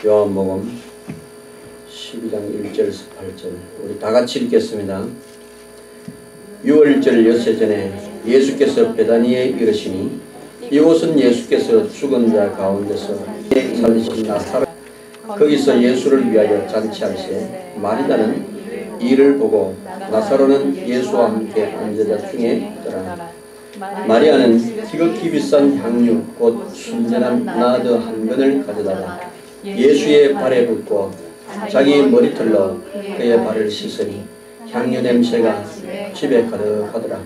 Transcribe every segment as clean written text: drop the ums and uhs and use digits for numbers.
요한복음 12장 1절에서 8절 우리 다같이 읽겠습니다. 6월 6일 전에 예수께서 베다니에 이르시니 이곳은 예수께서 죽은 자 가운데서 살리신 나사렛 거기서 예수를 위하여 잔치할세 마리다는 이를 보고 나사로는 예수와 함께 앉은 자 중에 있더라. 마리아는 지극히 비싼 향유 곧 순전한 나드 한 근을 가져다가 예수의 발에 붓고 자기 머리털로 그의 발을 씻으니 향유 냄새가 집에 가득하더라.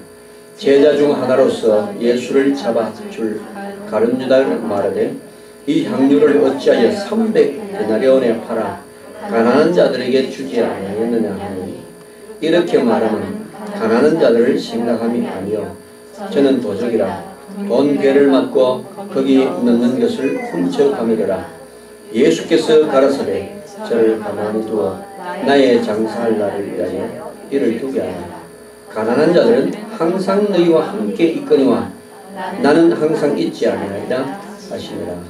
제자 중 하나로서 예수를 잡아 줄 가룟 유다가 말하되 이 향유를 어찌하여 300데나리온에 팔아 가난한 자들에게 주지 아니하였느냐 하니 이렇게 말하면 가난한 자들을 생각함이 아니요 저는 도적이라 온 괴를 맞고 거기 넣는 것을 훔쳐가매더라. 예수께서 가라사대 저를 가만히 두어 나의 장사할 날을 위하여 이를 두게 하라. 가난한 자들은 항상 너희와 함께 있거니와 나는 항상 있지 아니하리라 하시니라.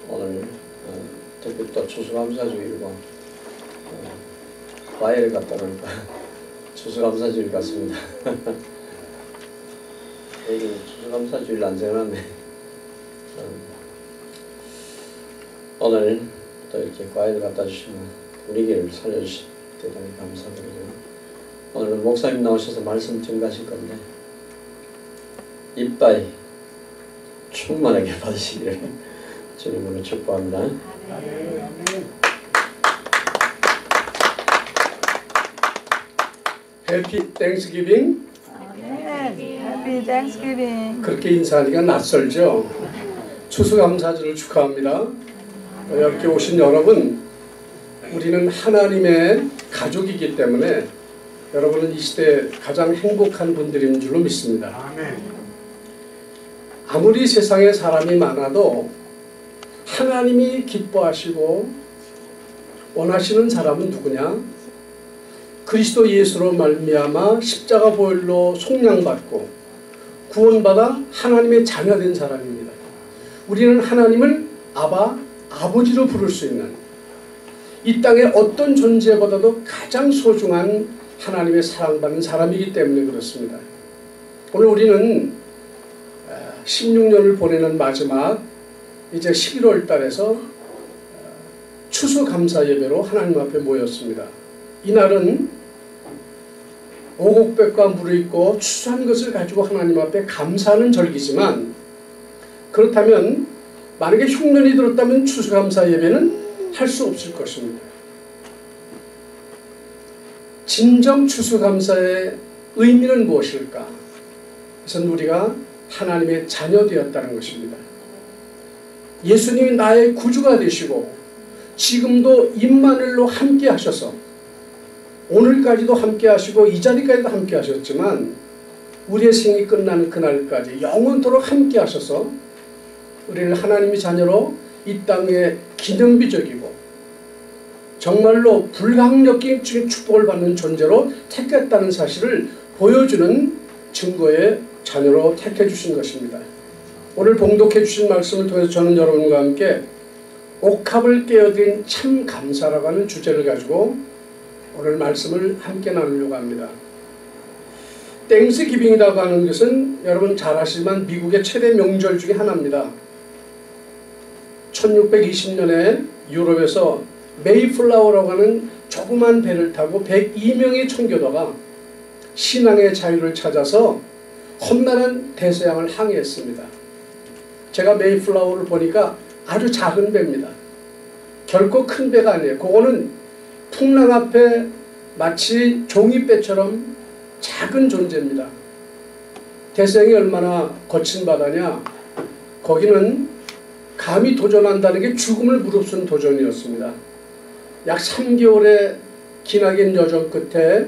오늘 특히 또 추수감사주일이고 과일을 갖다 놓으니까 추수감사주일 같습니다. 여기 추수감사주일 안 정해놨네. 오늘 또 이렇게 과일을 갖다 주시면 분위기를 살려주시면 대단히 감사드리고요. 오늘 목사님 나오셔서 말씀 전가하실 건데 이빠이 충만하게 받으시기를 주님으로 축복합니다. 해피 땡스기빙. 해피 땡스기빙. 그렇게 인사하니까 낯설죠. 추수감사절을 축하합니다. 이렇게 오신 여러분, 우리는 하나님의 가족이기 때문에 여러분은 이 시대에 가장 행복한 분들인 줄로 믿습니다. 아무리 세상에 사람이 많아도 하나님이 기뻐하시고 원하시는 사람은 누구냐? 그리스도 예수로 말미암아 십자가 보혈로 속량받고 구원받아 하나님의 자녀된 사람입니다. 우리는 하나님을 아버지로 부를 수 있는 이 땅의 어떤 존재보다도 가장 소중한 하나님의 사랑받는 사람이기 때문에 그렇습니다. 오늘 우리는 16년을 보내는 마지막 이제 11월 달에서 추수감사 예배로 하나님 앞에 모였습니다. 이날은 오곡백과 물을 입고 추수한 것을 가지고 하나님 앞에 감사하는 절기지만 그렇다면 만약에 흉년이 들었다면 추수감사 예배는 할 수 없을 것입니다. 진정 추수감사의 의미는 무엇일까? 그것은 우리가 하나님의 자녀 되었다는 것입니다. 예수님이 나의 구주가 되시고 지금도 임마누엘로 함께 하셔서 오늘까지도 함께 하시고 이 자리까지도 함께 하셨지만 우리의 생이 끝나는 그날까지 영원토록 함께 하셔서 우리를 하나님의 자녀로 이 땅에 기념비적이고 정말로 불가항력적인 축복을 받는 존재로 택했다는 사실을 보여주는 증거의 자녀로 택해 주신 것입니다. 오늘 봉독해 주신 말씀을 통해서 저는 여러분과 함께 옥합을 깨어드린 참 감사라고 하는 주제를 가지고 오늘 말씀을 함께 나누려고 합니다. 땡스기빙이라고 하는 것은 여러분 잘 아시지만 미국의 최대 명절 중에 하나입니다. 1620년에 유럽에서 메이플라워라고 하는 조그만 배를 타고 102명의 청교도가 신앙의 자유를 찾아서 험난한 대서양을 항해했습니다. 제가 메이플라워를 보니까 아주 작은 배입니다. 결코 큰 배가 아니에요. 그거는 풍랑 앞에 마치 종이배처럼 작은 존재입니다. 대서양이 얼마나 거친 바다냐? 거기는 감히 도전한다는 게 죽음을 무릅쓴 도전이었습니다. 약 3개월의 기나긴 여정 끝에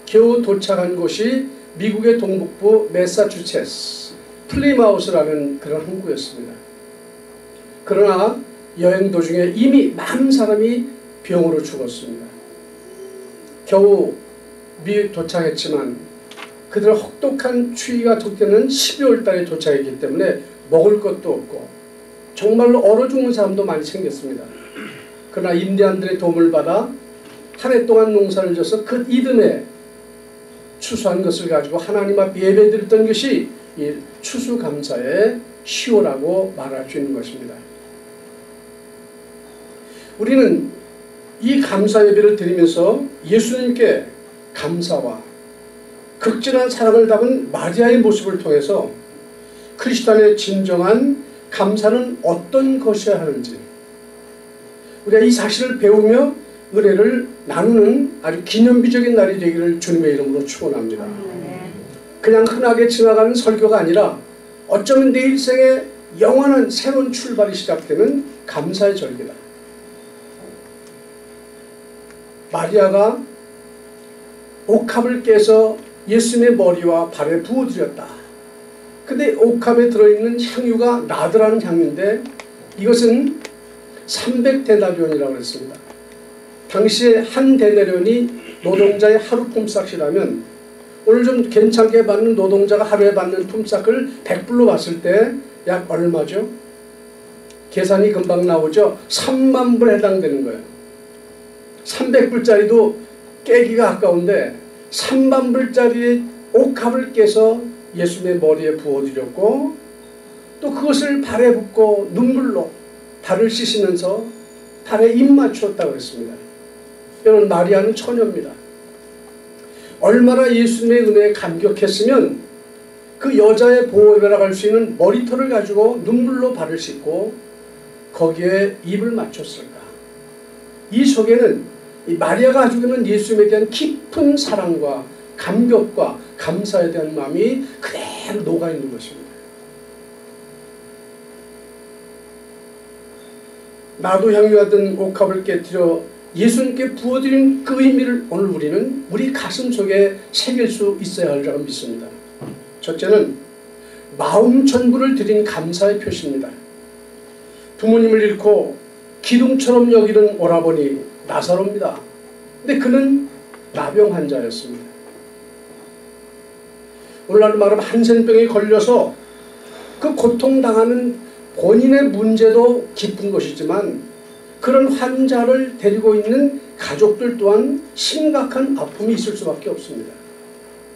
겨우 도착한 곳이 미국의 동북부 매사추세츠 플리마우스라는 그런 항구였습니다. 그러나 여행 도중에 이미 많은 사람이 병으로 죽었습니다. 겨우 미국 도착했지만 그들의 혹독한 추위가 돋게는 12월 달에 도착했기 때문에 먹을 것도 없고 정말로 얼어 죽는 사람도 많이 생겼습니다. 그러나 인디안들의 도움을 받아 한 해 동안 농사를 져서 그 이듬해 추수한 것을 가지고 하나님 앞에 예배드렸던 것이 이 추수감사의 시호라고 말할 수 있는 것입니다. 우리는 이 감사 예배를 드리면서 예수님께 감사와 극진한 사랑을 담은 마리아의 모습을 통해서 크리스찬의 진정한 감사는 어떤 것이어야 하는지 우리가 이 사실을 배우며 은혜를 나누는 아주 기념비적인 날이 되기를 주님의 이름으로 축원합니다. 그냥 흔하게 지나가는 설교가 아니라 어쩌면 내 일생에 영원한 새로운 출발이 시작되는 감사의 절기다. 마리아가 옥합을 깨서 예수님의 머리와 발에 부어드렸다. 근데 옥합에 들어있는 향유가 나드라는 향유인데 이것은 300데나리온이라고 했습니다. 당시에 한 데나리온이 노동자의 하루 품삯이라면 오늘 좀 괜찮게 받는 노동자가 하루에 받는 품삯을 100불로 봤을 때 약 얼마죠? 계산이 금방 나오죠? 3만 불에 해당되는 거예요. 300불짜리도 깨기가 아까운데 3만 불짜리 옥합을 깨서 예수님의 머리에 부어드렸고 또 그것을 발에 붓고 눈물로 발을 씻으면서 발에 입 맞추었다고 했습니다. 여러분 마리아는 처녀입니다. 얼마나 예수님의 은혜에 감격했으면 그 여자의 보호배라고 할 수 있는 머리털을 가지고 눈물로 발을 씻고 거기에 입을 맞췄을까. 이 속에는 이 마리아가 가지고 있는 예수님에 대한 깊은 사랑과 감격과 감사에 대한 마음이 그대로 녹아있는 것입니다. 나도 향유하던 옥합을 깨뜨려 예수님께 부어드린 그 의미를 오늘 우리는 우리 가슴 속에 새길 수 있어야 하리라고 믿습니다. 첫째는 마음 전부를 드린 감사의 표시입니다. 부모님을 잃고 기둥처럼 여기는 오라버니 나사로입니다. 근데 그는 나병 환자였습니다. 오늘날 말하면 한센병에 걸려서 그 고통당하는 본인의 문제도 기쁜 것이지만 그런 환자를 데리고 있는 가족들 또한 심각한 아픔이 있을 수밖에 없습니다.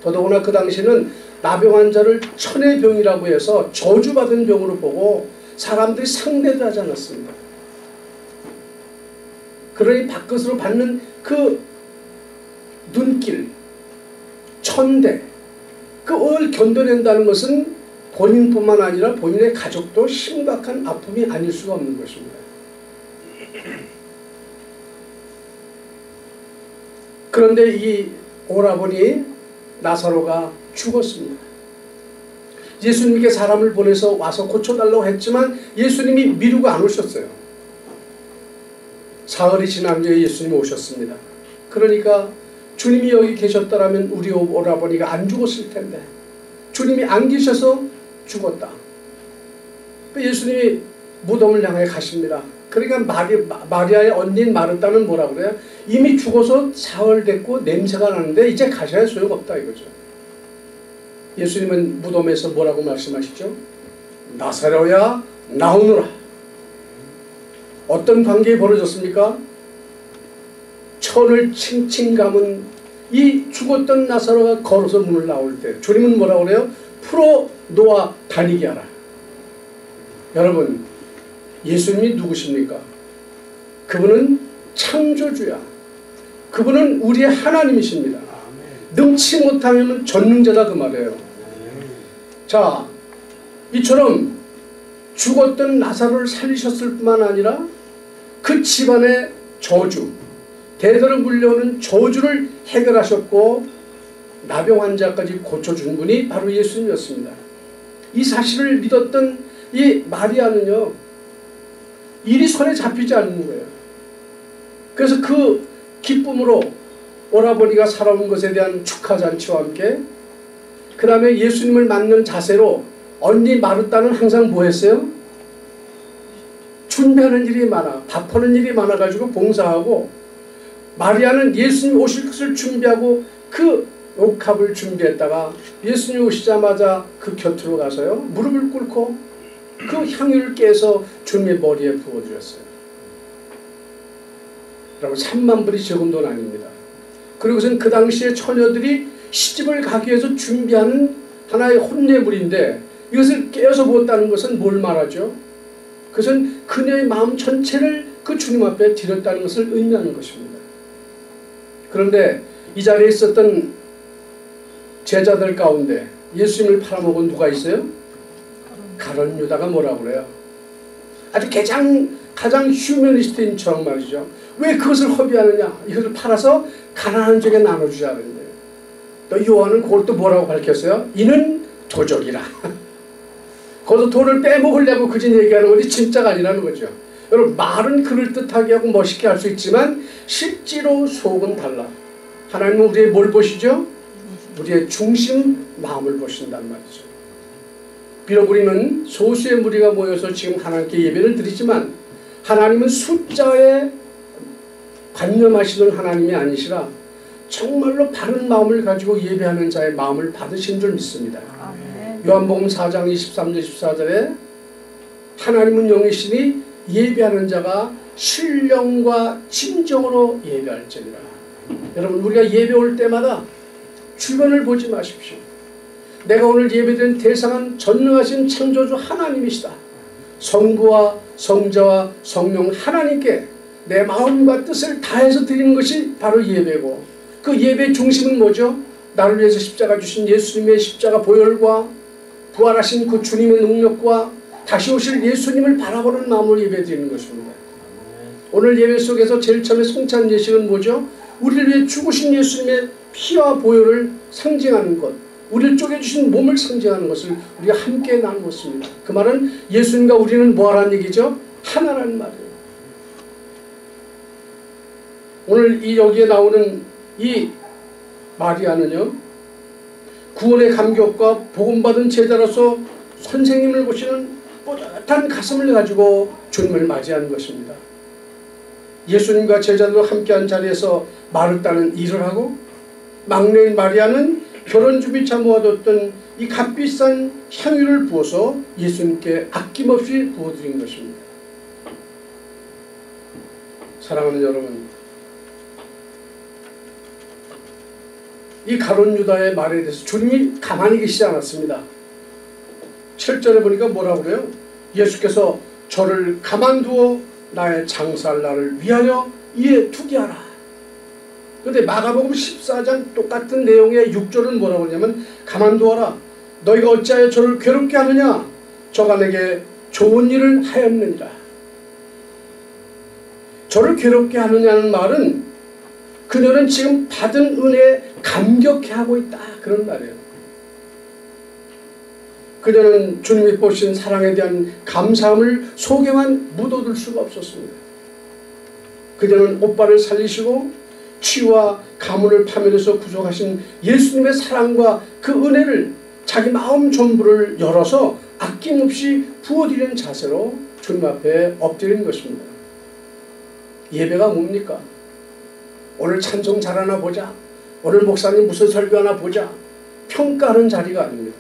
더더구나 그 당시에는 나병 환자를 천의 병이라고 해서 저주받은 병으로 보고 사람들이 상대도 하지 않았습니다. 그러니 밖으로 받는 그 눈길, 천대, 그걸 견뎌낸다는 것은 본인뿐만 아니라 본인의 가족도 심각한 아픔이 아닐 수가 없는 것입니다. 그런데 이 오라버니 나사로가 죽었습니다. 예수님께 사람을 보내서 와서 고쳐달라고 했지만 예수님이 미루고 안 오셨어요. 사흘이 지난 뒤에 예수님이 오셨습니다. 그러니까 주님이 여기 계셨더라면 우리 오라버니가 안 죽었을 텐데 주님이 안 계셔서 죽었다. 예수님이 무덤을 향해 가십니다. 그러니까 마리아의 언니인 마르다는 뭐라 그래요? 이미 죽어서 사흘 됐고 냄새가 나는데 이제 가셔야 소용없다 이거죠. 예수님은 무덤에서 뭐라고 말씀하시죠? 나사로야 나오너라. 어떤 관계에 벌어졌습니까? 천을 칭칭 감은 이 죽었던 나사로가 걸어서 문을 나올 때 주님은 뭐라고 그래요? 풀어 놓아 다니게 하라. 여러분 예수님이 누구십니까? 그분은 창조주야. 그분은 우리의 하나님이십니다. 능치 못하면 전능자다 그 말이에요. 자, 이처럼 죽었던 나사로를 살리셨을 뿐만 아니라 그 집안의 저주, 대대로 물려오는 저주를 해결하셨고 나병 환자까지 고쳐준 분이 바로 예수님이었습니다. 이 사실을 믿었던 이 마리아는요, 일이 손에 잡히지 않는 거예요. 그래서 그 기쁨으로 오라버니가 살아온 것에 대한 축하잔치와 함께 그 다음에 예수님을 맞는 자세로 언니 마르다는 항상 뭐 했어요? 준비하는 일이 많아. 밥하는 일이 많아가지고 봉사하고 마리아는 예수님 오실 것을 준비하고 그 옥합을 준비했다가 예수님 오시자마자 그 곁으로 가서요 무릎을 꿇고 그 향유를 깨서 주님의 머리에 부어드렸어요. 여러분 3만 불이 적은 돈 아닙니다. 그리고선 그 당시에 처녀들이 시집을 가기 위해서 준비하는 하나의 혼례물인데 이것을 깨어서 부었다는 것은 뭘 말하죠? 그것은 그녀의 마음 전체를 그 주님 앞에 드렸다는 것을 의미하는 것입니다. 그런데 이 자리에 있었던 제자들 가운데 예수님을 팔아먹은 누가 있어요? 가룟 유다가 뭐라고 그래요? 아주 가장 휴머니스트인처럼 말이죠. 왜 그것을 허비하느냐? 이것을 팔아서 가난한 쪽에 나눠주자 그랬는데 또 요한은 그걸 또 뭐라고 밝혔어요? 이는 도적이라. 거기서 돈을 빼먹으려고 그진 얘기하는 것이 진짜가 아니라는 거죠. 여러분 말은 그럴듯하게 하고 멋있게 할 수 있지만 실제로 속은 달라. 하나님은 우리의 뭘 보시죠? 우리의 중심 마음을 보신단 말이죠. 비록 우리는 소수의 무리가 모여서 지금 하나님께 예배를 드리지만 하나님은 숫자에 관념하시는 하나님이 아니시라 정말로 바른 마음을 가지고 예배하는 자의 마음을 받으신 줄 믿습니다. 요한복음 4장 23절 24절에 하나님은 영이시니 예배하는 자가 신령과 진정으로 예배할지니라. 여러분 우리가 예배 올 때마다 주변을 보지 마십시오. 내가 오늘 예배드린 대상은 전능하신 창조주 하나님이시다. 성부와 성자와 성령 하나님께 내 마음과 뜻을 다해서 드리는 것이 바로 예배고 그 예배의 중심은 뭐죠? 나를 위해서 십자가 주신 예수님의 십자가 보혈과 부활하신 그 주님의 능력과 다시 오실 예수님을 바라보는 마음으로 예배드리는 것입니다. 오늘 예배 속에서 제일 처음에 성찬 예식은 뭐죠? 우리를 위해 죽으신 예수님의 피와 보혈을 상징하는 것, 우리를 쪼개주신 몸을 상징하는 것을 우리가 함께 나누었습니다. 그 말은 예수님과 우리는 뭐하라는 얘기죠? 하나라는 말이에요. 오늘 이 여기에 나오는 이 마리아는요, 구원의 감격과 복음받은 제자로서 선생님을 보시는 뿌듯한 가슴을 가지고 주님을 맞이하는 것입니다. 예수님과 제자들과 함께한 자리에서 마르다는 일을 하고 막내인 마리아는 결혼 준비차 모아뒀던 이 값비싼 향유를 부어서 예수님께 아낌없이 부어드린 것입니다. 사랑하는 여러분, 이 가룟 유다의 말에 대해서 주님이 가만히 계시지 않았습니다. 7절에 보니까 뭐라고 그래요? 예수께서 저를 가만두어 나의 장사할 날을 위하여 이에 두게 하라. 그런데 마가복음 14장 똑같은 내용의 6절은 뭐라고 하냐면 가만두어라. 너희가 어찌하여 저를 괴롭게 하느냐? 저가 내게 좋은 일을 하였느니라. 저를 괴롭게 하느냐는 말은 그녀는 지금 받은 은혜에 감격해하고 있다, 그런 말이에요. 그녀는 주님이 보신 사랑에 대한 감사함을 속에만 묻어둘 수가 없었습니다. 그녀는 오빠를 살리시고 치유와 가문을 파멸해서 구속하신 예수님의 사랑과 그 은혜를 자기 마음 전부를 열어서 아낌없이 부어드리는 자세로 주님 앞에 엎드린 것입니다. 예배가 뭡니까? 오늘 찬송 잘하나 보자, 오늘 목사님 무슨 설교하나 보자, 평가하는 자리가 아닙니다.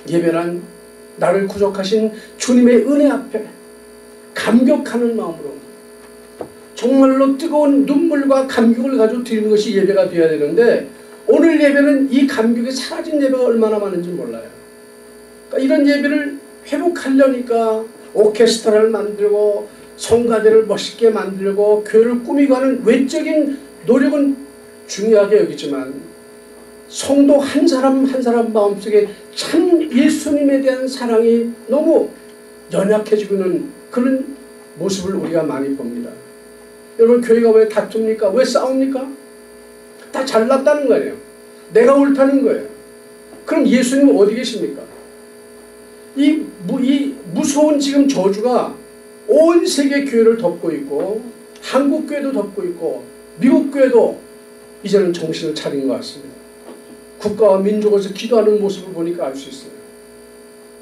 예배란 나를 구속하신 주님의 은혜 앞에 감격하는 마음으로 정말로 뜨거운 눈물과 감격을 가지고 드리는 것이 예배가 되어야 되는데 오늘 예배는 이 감격이 사라진 예배가 얼마나 많은지 몰라요. 그러니까 이런 예배를 회복하려니까 오케스트라를 만들고 성가대를 멋있게 만들고 교회를 꾸미고 하는 외적인 노력은 중요하게 여기지만 성도 한 사람 한 사람 마음속에 참 예수님에 대한 사랑이 너무 연약해지고 있는 그런 모습을 우리가 많이 봅니다. 여러분 교회가 왜 다툽니까? 왜 싸웁니까? 다 잘났다는 거예요. 내가 옳다는 거예요. 그럼 예수님은 어디 계십니까? 이 무서운 지금 저주가 온 세계 교회를 덮고 있고 한국 교회도 덮고 있고 미국 교회도 이제는 정신을 차린 것 같습니다. 국가와 민족에서 기도하는 모습을 보니까 알 수 있어요.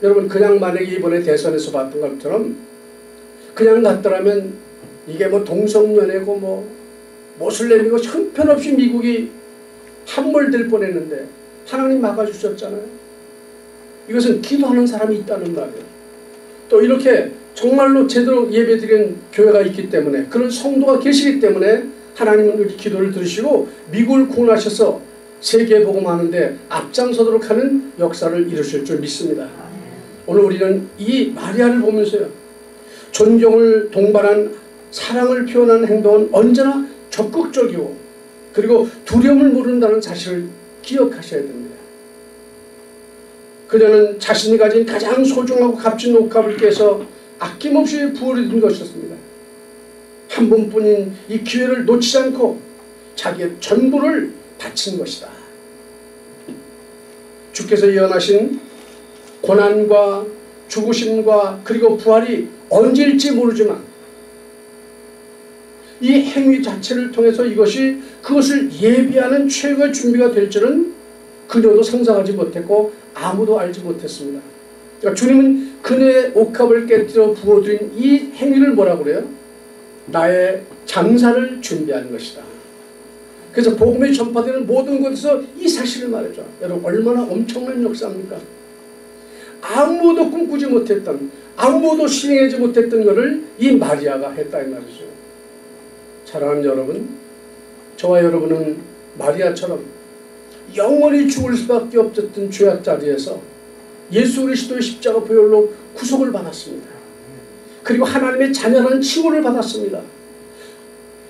여러분 그냥 만약에 이번에 대선에서 봤던 것처럼 그냥 갔더라면 이게 뭐 동성연애고 뭐 모슬렘이고 형편없이 미국이 함몰될 뻔했는데 하나님 막아주셨잖아요. 이것은 기도하는 사람이 있다는 말이에요. 또 이렇게 정말로 제대로 예배드리는 교회가 있기 때문에, 그런 성도가 계시기 때문에 하나님은 우리 기도를 들으시고 미국을 구원하셔서 세계에 복음하는데 앞장서도록 하는 역사를 이루실 줄 믿습니다. 오늘 우리는 이 마리아를 보면서요, 존경을 동반한 사랑을 표현하는 행동은 언제나 적극적이고 그리고 두려움을 모른다는 사실을 기억하셔야 됩니다. 그녀는 자신이 가진 가장 소중하고 값진 옥합을 깨서 아낌없이 부어드린 것이었습니다. 한 번뿐인 이 기회를 놓치지 않고 자기의 전부를 바친 것이다. 주께서 예언하신 고난과 죽으심과 그리고 부활이 언제일지 모르지만 이 행위 자체를 통해서 이것이 그것을 예비하는 최고의 준비가 될 줄은 그녀도 상상하지 못했고 아무도 알지 못했습니다. 그러니까 주님은 그녀의 옥합을 깨뜨려 부어들인 이 행위를 뭐라고 그래요? 나의 장사를 준비하는 것이다. 그래서 복음이 전파되는 모든 곳에서 이 사실을 말해줘. 여러분, 얼마나 엄청난 역사입니까? 아무도 꿈꾸지 못했던, 아무도 시행하지 못했던 것을 이 마리아가 했다 이 말이죠. 사랑하는 여러분, 저와 여러분은 마리아처럼 영원히 죽을 수밖에 없었던 죄악 자리에서 예수 그리스도의 십자가 보혈로 구속을 받았습니다. 그리고 하나님의 자녀라는 칭호를 받았습니다.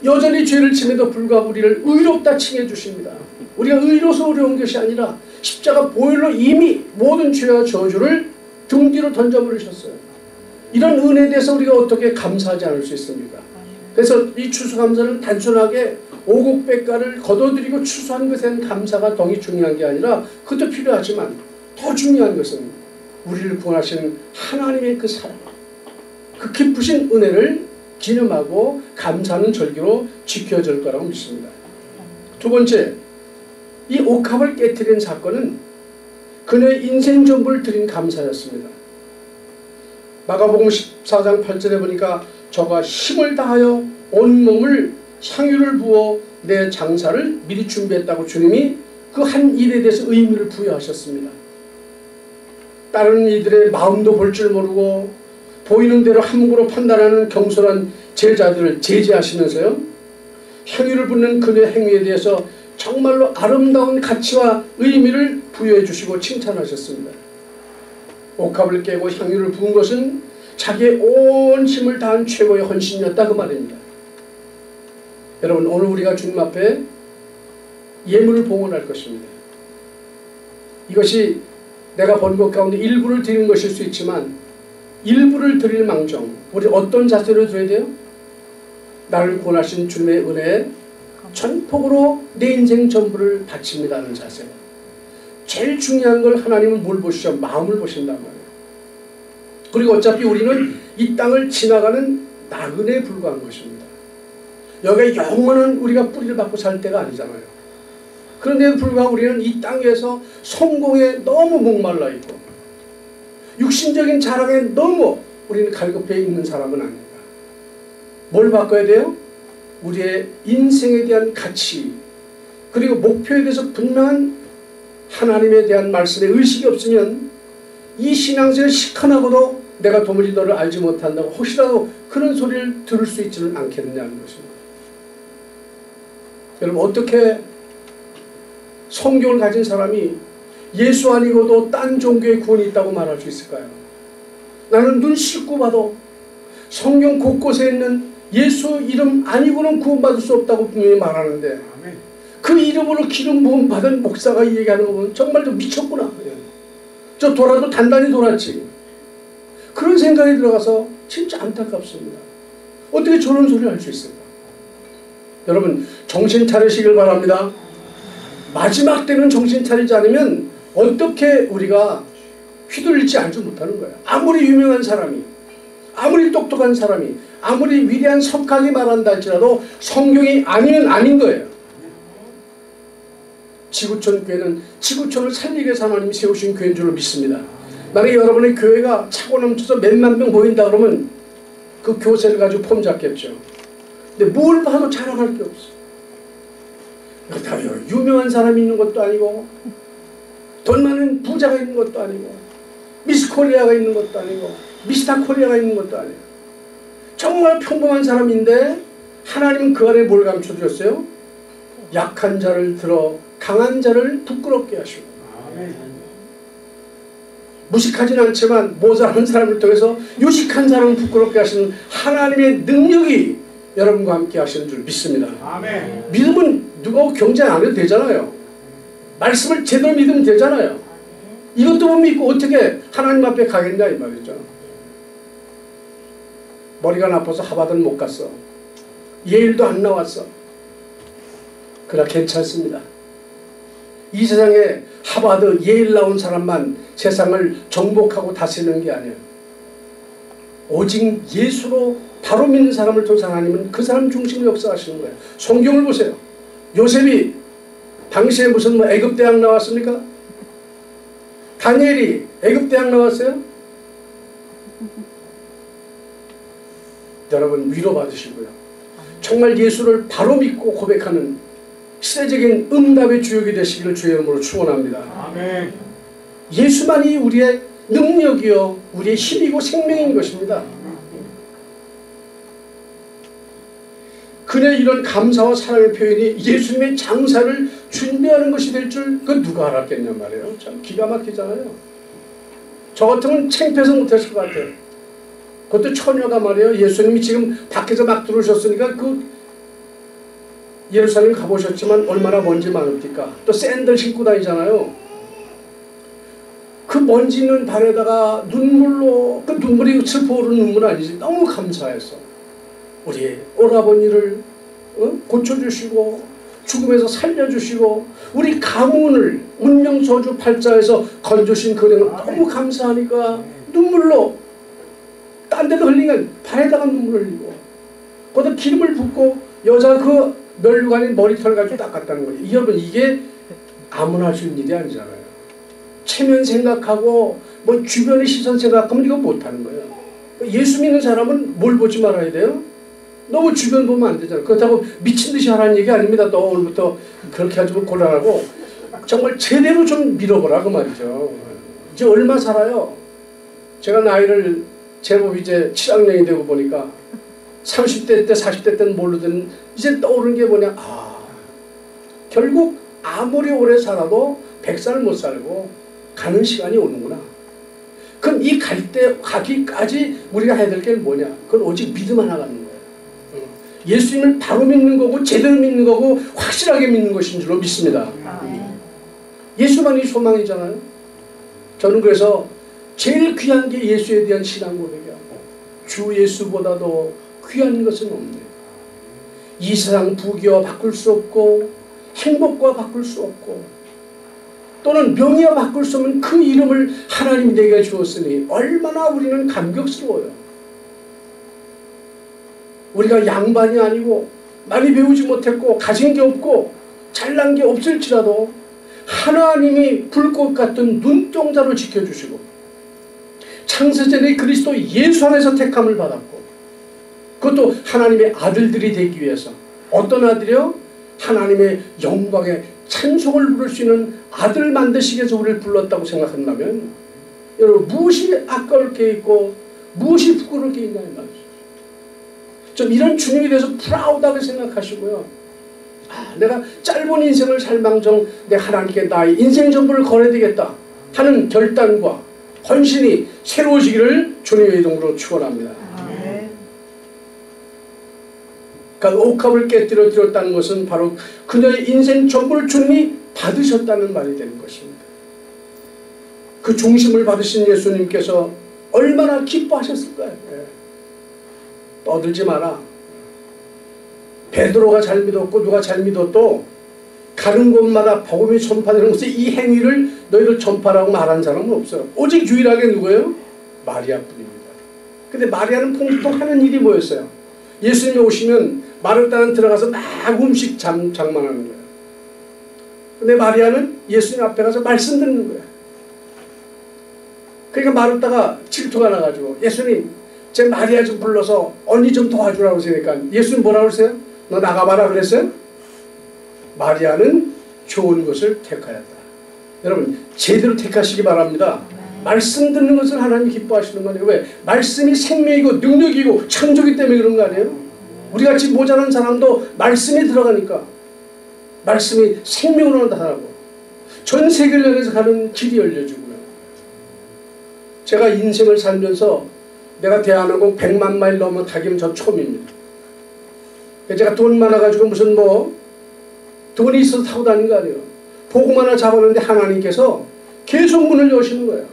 여전히 죄를 짐에도 불구하고 우리를 의롭다 칭해 주십니다. 우리가 의로서 어려운 것이 아니라 십자가 보혈로 이미 모든 죄와 저주를 등 뒤로 던져버리셨어요. 이런 은혜에 대해서 우리가 어떻게 감사하지 않을 수 있습니까? 그래서 이 추수감사는 단순하게 오곡백과를 거둬들이고 추수한 것에 대한 감사가 더 중요한 게 아니라 그것도 필요하지만 더 중요한 것은 우리를 구원하신 하나님의 그 사랑, 그 기쁘신 은혜를 기념하고 감사하는 절기로 지켜질 거라고 믿습니다. 두 번째, 이 옥합을 깨뜨린 사건은 그녀의 인생 전부를 드린 감사였습니다. 마가복음 14장 8절에 보니까 저가 힘을 다하여 온몸을 향유를 부어 내 장사를 미리 준비했다고 주님이 그 한 일에 대해서 의미를 부여하셨습니다. 다른 이들의 마음도 볼 줄 모르고 보이는 대로 함부로 판단하는 경솔한 제자들을 제지하시면서요, 향유를 붓는 그녀의 행위에 대해서 정말로 아름다운 가치와 의미를 부여해 주시고 칭찬하셨습니다. 옥합을 깨고 향유를 부은 것은 자기의 온 힘을 다한 최고의 헌신이었다 그 말입니다. 여러분, 오늘 우리가 주님 앞에 예물을 봉헌할 것입니다. 이것이 내가 번 것 가운데 일부를 드리는 것일 수 있지만 일부를 드릴 망정 우리 어떤 자세로 드려야 돼요? 나를 구원하신 주님의 은혜에 전폭으로 내 인생 전부를 바칩니다는 자세. 제일 중요한 걸 하나님은 뭘 보시죠? 마음을 보신단 말이에요. 그리고 어차피 우리는 이 땅을 지나가는 나그네에 불과한 것입니다. 여기에 영원한 우리가 뿌리를 받고 살 때가 아니잖아요. 그런데도 불구하고 우리는 이 땅에서 성공에 너무 목말라 있고 육신적인 자랑에 너무 우리는 갈급해 있는 사람은 아닙니다. 뭘 바꿔야 돼요? 우리의 인생에 대한 가치 그리고 목표에 대해서 분명한 하나님에 대한 말씀에 의식이 없으면 이 신앙생활 시커나고도 내가 도무지 너를 알지 못한다고 혹시라도 그런 소리를 들을 수 있지는 않겠느냐는 것입니다. 여러분, 어떻게 성경을 가진 사람이 예수 아니고도 딴 종교의 구원이 있다고 말할 수 있을까요? 나는 눈 씻고 봐도 성경 곳곳에 있는 예수 이름 아니고는 구원받을 수 없다고 분명히 말하는데 그 이름으로 기름 부음 받은 목사가 얘기하는 거 보면 정말 좀 미쳤구나. 저 돌아도 단단히 돌았지. 그런 생각이 들어가서 진짜 안타깝습니다. 어떻게 저런 소리를 할 수 있을까? 여러분, 정신 차리시길 바랍니다. 마지막 때는 정신 차리지 않으면 어떻게 우리가 휘둘리지 알지 못하는 거예요. 아무리 유명한 사람이, 아무리 똑똑한 사람이, 아무리 위대한 석학이 말한다 할지라도 성경이 아니면 아닌 거예요. 지구촌 교회는 지구촌을 살리기 위해서 하나님이 세우신 교회인 줄로 믿습니다. 만약에 여러분의 교회가 차고 넘쳐서 몇만 명 모인다 그러면 그 교세를 가지고 폼 잡겠죠. 근데 뭘 봐도 자랑할 게 없어. 유명한 사람이 있는 것도 아니고 돈 많은 부자가 있는 것도 아니고 미스 코리아가 있는 것도 아니고 미스터 코리아가 있는 것도 아니에요. 정말 평범한 사람인데 하나님은 그 안에 뭘 감춰주셨어요? 약한 자를 들어 강한 자를 부끄럽게 하시고, 무식하진 않지만 모자란 사람을 통해서 유식한 사람을 부끄럽게 하시는 하나님의 능력이 여러분과 함께 하시는 줄 믿습니다. 아멘. 믿음은 누가 경쟁 안 해도 되잖아요. 말씀을 제대로 믿으면 되잖아요. 이것도 못 믿고 어떻게 하나님 앞에 가겠냐 이 말이죠. 머리가 나빠서 하버드는 못 갔어. 예일도 안 나왔어. 그러나 괜찮습니다. 이 세상에 하버드, 예일 나온 사람만 세상을 정복하고 다스리는 게 아니에요. 오직 예수로 바로 믿는 사람을 통해서 하나님은 그 사람 중심으로 역사하시는 거예요. 성경을 보세요. 요셉이 당시에 무슨 애굽대학 나왔습니까? 다니엘이 애굽대학 나왔어요? 여러분 위로받으시고요. 정말 예수를 바로 믿고 고백하는 시대적인 응답의 주역이 되시기를 주의 이름으로 축원합니다. 아멘. 예수만이 우리의 능력이요 우리의 힘이고 생명인 것입니다. 그의 이런 감사와 사랑의 표현이 예수님의 장사를 준비하는 것이 될 줄 그건 누가 알았겠냐 말이에요. 참 기가 막히잖아요. 저 같으면 창피해서 못했을 것 같아요. 그것도 처녀가 말이에요. 예수님이 지금 밖에서 막 들어오셨으니까 그 예루살렘 가보셨지만 얼마나 먼지 많습니까? 또 샌들 신고 다니잖아요. 그 먼지 있는 발에다가 눈물로, 그 눈물이 슬퍼 오르는 눈물 아니지. 너무 감사해서 우리 오라버니를 고쳐주시고 죽음에서 살려주시고 우리 가문을 운명저주 팔자에서 건져주신 그는 너무 감사하니까 눈물로 딴 데도 흘리면 발에다가 눈물 흘리고 거기다 기름을 붓고 여자 그 멸류관인 머리털 가지고 닦았다는 거예요. 여러분 이게 아무나 할 수 있는 일이 아니잖아요. 체면 생각하고 뭐 주변의 시선 생각하면 이거 못하는 거예요. 예수 믿는 사람은 뭘 보지 말아야 돼요? 너무 주변 보면 안 되잖아요. 그렇다고 미친 듯이 하라는 얘기 아닙니다. 또 오늘부터 그렇게 하지 면 곤란하고 정말 제대로 좀 밀어보라 그 말이죠. 이제 얼마 살아요? 제가 나이를 제법 이제 7학년이 되고 보니까 30대 때 40대 때는 모르던 이제 떠오르는 게 뭐냐, 결국 아무리 오래 살아도 100살 못 살고 가는 시간이 오는구나. 그럼 이 갈 때 가기까지 우리가 해야 될 게 뭐냐, 그건 오직 믿음 하나 가는 거예요. 예수님을 바로 믿는 거고 제대로 믿는 거고 확실하게 믿는 것인 줄로 믿습니다. 예수만이 소망이잖아요. 저는 그래서 제일 귀한 게 예수에 대한 신앙 고백이야. 주 예수보다도 귀한 것은 없네요. 이 세상 부귀와 바꿀 수 없고 행복과 바꿀 수 없고 또는 명예와 바꿀 수 없는 그 이름을 하나님이 내게 주었으니 얼마나 우리는 감격스러워요. 우리가 양반이 아니고 많이 배우지 못했고 가진 게 없고 잘난 게 없을지라도 하나님이 불꽃 같은 눈동자로 지켜주시고 창세전에 그리스도 예수 안에서 택함을 받았고 그것도 하나님의 아들들이 되기 위해서. 어떤 아들이요? 하나님의 영광에 찬송을 부를 수 있는 아들 만드시기 위해서 우리를 불렀다고 생각한다면 여러분 무엇이 아까울 게 있고 무엇이 부끄러울 게 있냐 이 말이죠. 좀 이런 주님에 대해서 프라우드하게 생각하시고요. 내가 짧은 인생을 살망정 내 하나님께 나의 인생 전부를 걸어야 되겠다 하는 결단과 헌신이 새로워지기를 주님의 이름으로 축원합니다. 그러니까 옥합을 깨뜨려 드렸다는 것은 바로 그녀의 인생 전부를 주님이 받으셨다는 말이 되는 것입니다. 그 중심을 받으신 예수님께서 얼마나 기뻐하셨을까요? 떠들지 마라. 베드로가 잘 믿었고 누가 잘 믿었도 가는 곳마다 복음이 전파되는 곳에 이 행위를 너희들 전파라고 말한 사람은 없어요. 오직 유일하게 누구예요? 마리아뿐입니다. 근데 마리아는 보통 하는 일이 뭐였어요? 예수님이 오시면 마르다는 들어가서 막 음식 장만하는 거예요. 근데 마리아는 예수님 앞에 가서 말씀 듣는 거예요. 그러니까 마르다가 질투가 나가지고 예수님 제 마리아 좀 불러서 언니 좀 도와주라고 하시니까 예수님 뭐라고 그러세요? 너 나가봐라 그랬어요? 마리아는 좋은 것을 택하였다. 여러분 제대로 택하시기 바랍니다. 말씀 듣는 것을 하나님이 기뻐하시는 거 아니에요? 왜? 말씀이 생명이고 능력이고 창조기 때문에 그런 거 아니에요? 우리같이 모자란 사람도 말씀이 들어가니까 말씀이 생명으로 나타나고 전 세계를 향해서 가는 길이 열려지고요. 제가 인생을 살면서 내가 대한항공 100만 마일 넘어 타기는 저 처음입니다. 제가 돈 많아가지고 무슨 돈이 있어서 타고 다니는 거 아니에요. 복음 하나 잡았는데 하나님께서 계속 문을 여시는 거예요.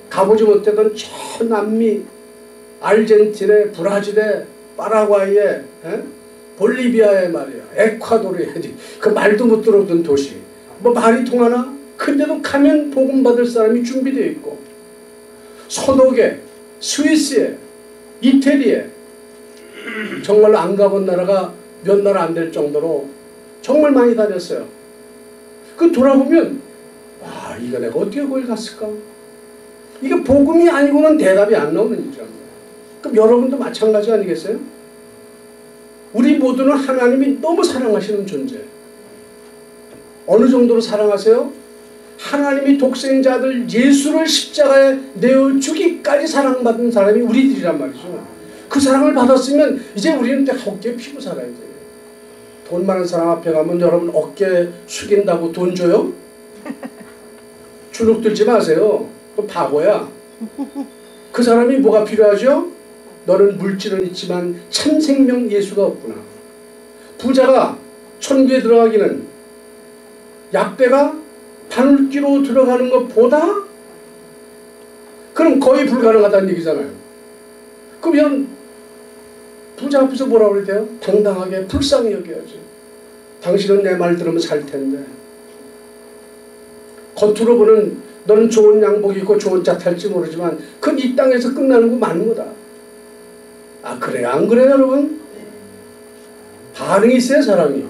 가보지 못했던 저 남미, 아르헨티나에, 브라질에, 파라과이에, 볼리비아에 말이야, 에콰도르에, 그 말도 못 들어오던 도시. 말이 통하나? 근데도 가면 복음 받을 사람이 준비되어 있고, 서독에, 스위스에, 이태리에, 정말로 안 가본 나라가 몇 나라 안 될 정도로 정말 많이 다녔어요. 그 돌아보면 와, 이거 내가 어떻게 거기 갔을까? 이게 복음이 아니고는 대답이 안 나오는 일이랍니다. 그럼 여러분도 마찬가지 아니겠어요? 우리 모두는 하나님이 너무 사랑하시는 존재. 어느 정도로 사랑하세요? 하나님이 독생자 아들 예수를 십자가에 내어주기까지 사랑받은 사람이 우리들이란 말이죠. 그 사랑을 받았으면 이제 우리는 어깨에 피고 살아야 돼요. 돈 많은 사람 앞에 가면 여러분 어깨 숙인다고 돈 줘요? 주눅 들지 마세요. 그 바보야. 그 사람이 뭐가 필요하죠? 너는 물질은 있지만 참 생명 예수가 없구나. 부자가 천국에 들어가기는 약대가 바늘기로 들어가는 것보다 그럼 거의 불가능하다는 얘기잖아요. 그러면 부자 앞에서 뭐라고 그래야 돼요? 당당하게 불쌍히 여겨야지. 당신은 내 말 들으면 살 텐데. 겉으로 보는 너는 좋은 양복 입고 좋은 차 탈지 모르지만 그건 이 땅에서 끝나는 거 많은 거다. 아, 그래요? 안 그래요, 여러분? 반응이 있어요, 사람이.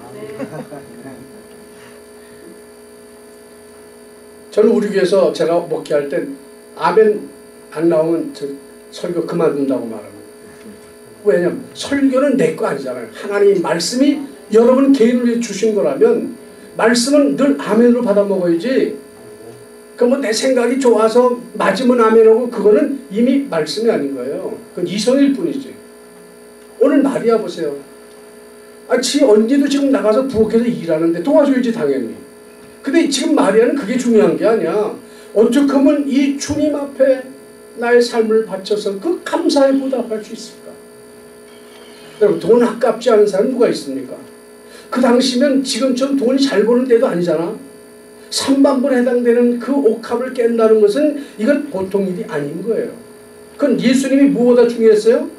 저는 우리 교회에서 제가 목회할 땐 아멘 안 나오면 저 설교 그만둔다고 말합니다. 왜냐면 설교는 내 거 아니잖아요. 하나님의 말씀이 여러분 개인을 위해 주신 거라면 말씀은 늘 아멘으로 받아 먹어야지. 그럼 내 생각이 좋아서 맞으면 아멘하고 그거는 이미 말씀이 아닌 거예요. 그건 이성일 뿐이지. 오늘 마리아 보세요. 지 언니도 지금 나가서 부엌에서 일하는데 도와줘야지 당연히. 근데 지금 마리아는 그게 중요한 게 아니야. 어떻게 하면 이 주님 앞에 나의 삶을 바쳐서 그 감사에 보답할 수 있을까? 여러분, 돈 아깝지 않은 사람 누가 있습니까? 그 당시면 지금처럼 돈이 잘 버는 데도 아니잖아. 3만불에 해당되는 그 옥합을 깬다는 것은 이건 보통 일이 아닌 거예요. 그건 예수님이 무엇보다 중요했어요?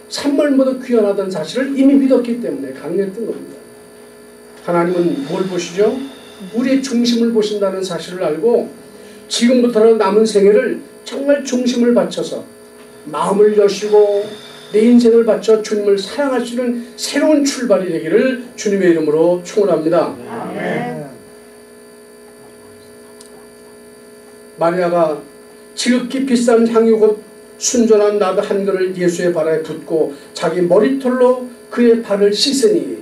산물보다 귀하다는 사실을 이미 믿었기 때문에 강력했던 겁니다. 하나님은 뭘 보시죠? 우리의 중심을 보신다는 사실을 알고 지금부터 남은 생애를 정말 중심을 바쳐서 마음을 여시고 내 인생을 바쳐 주님을 사랑할 수 있는 새로운 출발이 되기를 주님의 이름으로 축원합니다. 아멘. 마리아가 지극히 비싼 향유 곧 순전한 나드 한 그릇을 예수의 발에 붓고 자기 머리털로 그의 발을 씻으니,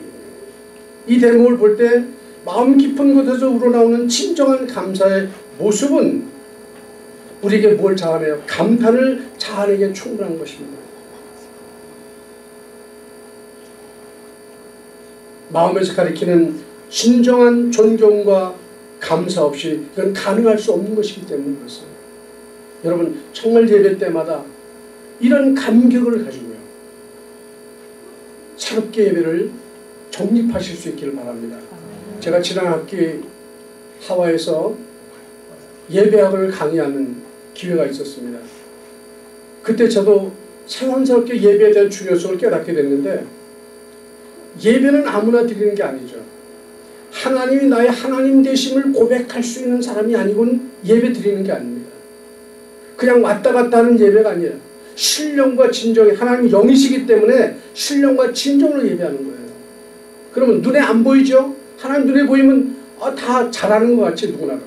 이 대목을 볼 때 마음 깊은 곳에서 우러나오는 진정한 감사의 모습은 우리에게 뭘 자아내요? 감탄을 자아내게 충분한 것입니다. 마음에서 가리키는 진정한 존경과 감사 없이 이건 가능할 수 없는 것이기 때문에 그렇습니다. 여러분, 정말 예배 때마다 이런 감격을 가지고요, 새롭게 예배를 정립하실 수 있기를 바랍니다. 제가 지난 학기 하와이에서 예배학을 강의하는 기회가 있었습니다. 그때 저도 자연스럽게 예배에 대한 중요성을 깨닫게 됐는데, 예배는 아무나 드리는 게 아니죠. 하나님이 나의 하나님 되심을 고백할 수 있는 사람이 아니고는 예배 드리는 게 아닙니다. 그냥 왔다 갔다 하는 예배가 아니에요. 신령과 진정이, 하나님이 영이시기 때문에 신령과 진정으로 예배하는 거예요. 그러면 눈에 안 보이죠? 하나님 눈에 보이면 다 잘하는 것 같지, 누구나